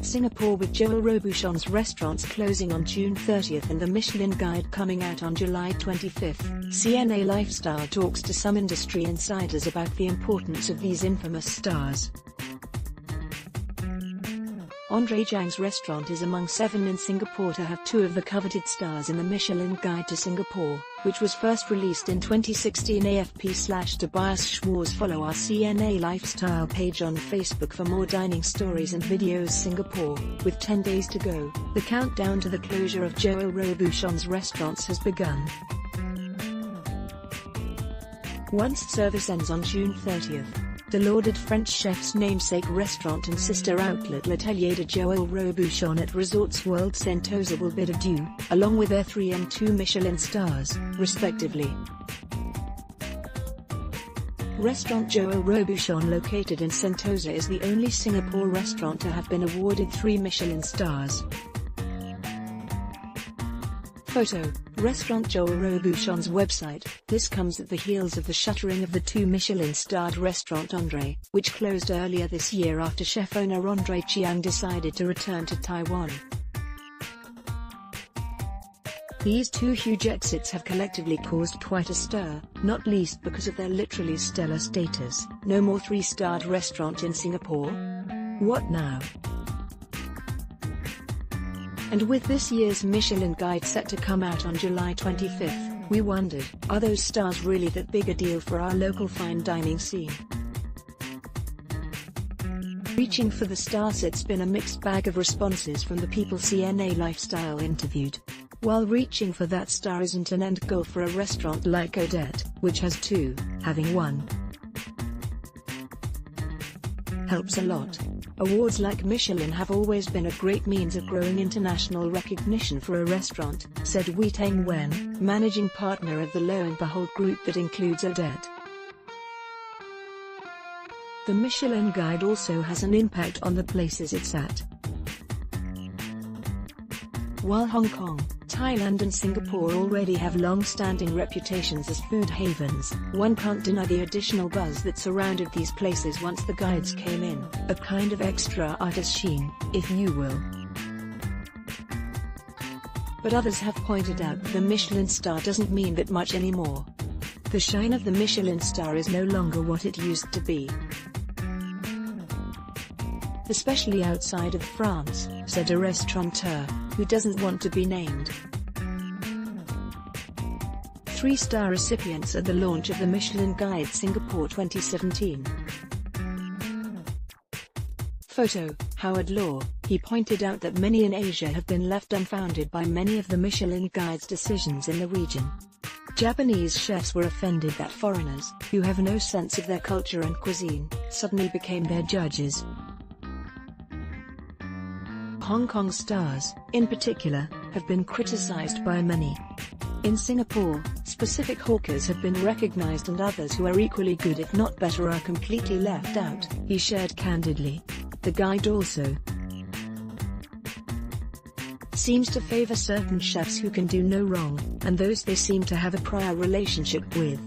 Singapore with Joel Robuchon's restaurants closing on June 30th and the Michelin Guide coming out on July 25th. CNA Lifestyle talks to some industry insiders about the importance of these infamous stars. Andre Zhang's restaurant is among 7 in Singapore to have 2 of the coveted stars in the Michelin Guide to Singapore, which was first released in 2016. AFP/Tobias Schwarz. Follow our CNA Lifestyle page on Facebook for more dining stories and videos. Singapore, with 10 days to go, the countdown to the closure of Joel Robuchon's restaurants has begun. Once service ends on June 30th, the lauded French chef's namesake restaurant and sister outlet L'Atelier de Joel Robuchon at Resorts World Sentosa will bid adieu, along with their 3 and 2 Michelin stars, respectively. Restaurant Joel Robuchon, located in Sentosa, is the only Singapore restaurant to have been awarded 3 Michelin stars. Photo: Restaurant Joel Robuchon's website. This comes at the heels of the shuttering of the 2 Michelin-starred restaurant Andre, which closed earlier this year after chef-owner Andre Chiang decided to return to Taiwan. These 2 huge exits have collectively caused quite a stir, not least because of their literally stellar status. No more 3-starred restaurant in Singapore? What now? And with this year's Michelin Guide set to come out on July 25th, we wondered, are those stars really that big a deal for our local fine dining scene? Reaching for the stars, it's been a mixed bag of responses from the people CNA Lifestyle interviewed. While reaching for that star isn't an end goal for a restaurant like Odette, which has 2, having 1 helps a lot. Awards like Michelin have always been a great means of growing international recognition for a restaurant, said Wei Teng Wen, managing partner of the Lo and Behold group that includes Odette. The Michelin Guide also has an impact on the places it's at. While Hong Kong, Thailand and Singapore already have long-standing reputations as food havens, one can't deny the additional buzz that surrounded these places once the guides came in, a kind of extra artist sheen, if you will. But others have pointed out that the Michelin star doesn't mean that much anymore. The shine of the Michelin star is no longer what it used to be. Especially outside of France, said a restaurateur, who doesn't want to be named. 3-star recipients at the launch of the Michelin Guide Singapore 2017. Photo: Howard Law. He pointed out that many in Asia have been left dumbfounded by many of the Michelin Guide's decisions in the region. Japanese chefs were offended that foreigners, who have no sense of their culture and cuisine, suddenly became their judges. Hong Kong stars, in particular, have been criticized by many. In Singapore, specific hawkers have been recognized and others who are equally good if not better are completely left out, he shared candidly. The guide also seems to favor certain chefs who can do no wrong, and those they seem to have a prior relationship with.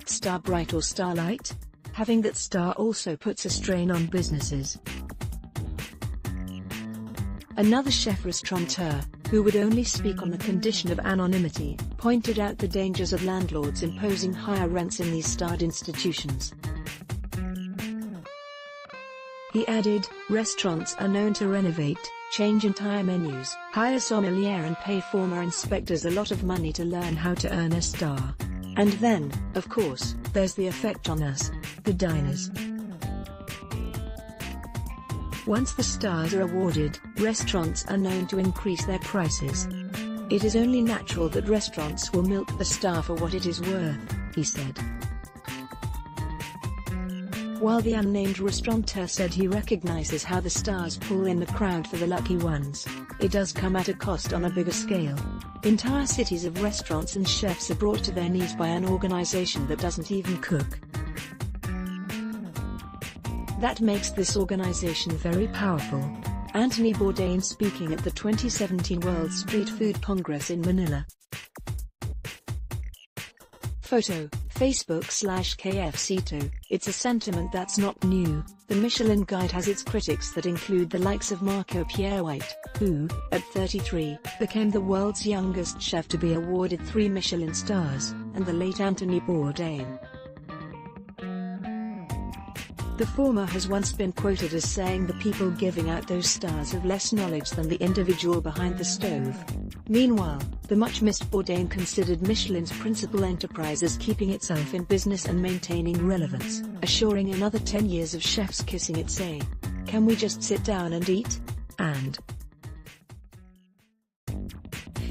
Star bright or starlight? Having that star also puts a strain on businesses. Another chef restaurateur, who would only speak on the condition of anonymity, pointed out the dangers of landlords imposing higher rents in these starred institutions. He added, restaurants are known to renovate, change entire menus, hire sommelier and pay former inspectors a lot of money to learn how to earn a star. And then, of course, there's the effect on us, the diners. Once the stars are awarded, restaurants are known to increase their prices. It is only natural that restaurants will milk the star for what it is worth, he said. While the unnamed restaurateur said he recognizes how the stars pull in the crowd for the lucky ones, it does come at a cost on a bigger scale. Entire cities of restaurants and chefs are brought to their knees by an organization that doesn't even cook. That makes this organization very powerful. Anthony Bourdain speaking at the 2017 World Street Food Congress in Manila. Photo: Facebook/KFC2. It's a sentiment that's not new. The Michelin Guide has its critics that include the likes of Marco Pierre White, who, at 33, became the world's youngest chef to be awarded 3 Michelin stars, and the late Anthony Bourdain. The former has once been quoted as saying the people giving out those stars have less knowledge than the individual behind the stove. Meanwhile, the much-missed Bourdain considered Michelin's principal enterprise as keeping itself in business and maintaining relevance, assuring another 10 years of chefs kissing it saying, "Can we just sit down and eat?" And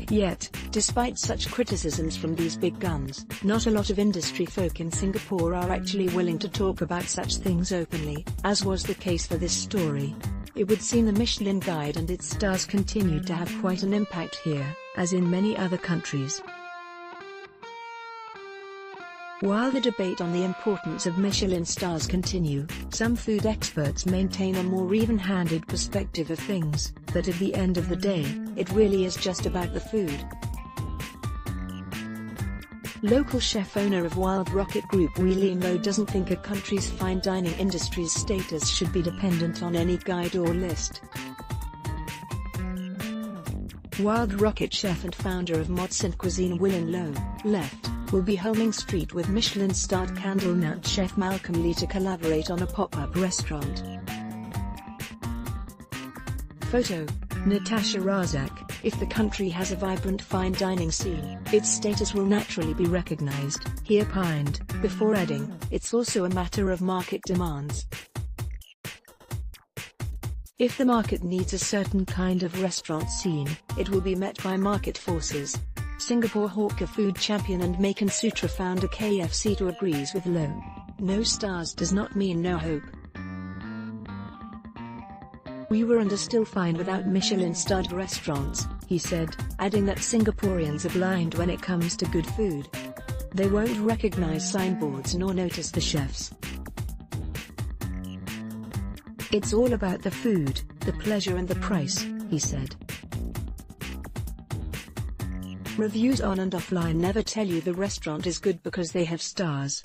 yet, despite such criticisms from these big guns, not a lot of industry folk in Singapore are actually willing to talk about such things openly, as was the case for this story. It would seem the Michelin Guide and its stars continued to have quite an impact here, as in many other countries. While the debate on the importance of Michelin stars continue, some food experts maintain a more even-handed perspective of things, that at the end of the day, it really is just about the food. Local chef owner of Wild Rocket Group Wee Lee Mo doesn't think a country's fine dining industry's status should be dependent on any guide or list. Wild Rocket chef and founder of Modcent Cuisine Willin Low, left, will be homing street with Michelin-starred Candlenut chef Malcolm Lee to collaborate on a pop-up restaurant. Photo: Natasha Razak. If the country has a vibrant fine dining scene, its status will naturally be recognized, he opined, before adding, it's also a matter of market demands. If the market needs a certain kind of restaurant scene, it will be met by market forces. Singapore hawker food champion and Macon Sutra founder KFC2 agrees with Low. No stars does not mean no hope. We were and are still fine without Michelin-starred restaurants, he said, adding that Singaporeans are blind when it comes to good food. They won't recognize signboards nor notice the chefs. It's all about the food, the pleasure and the price, he said. Reviews on and offline never tell you the restaurant is good because they have stars.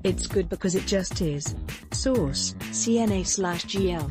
It's good because it just is. Source: CNA/GL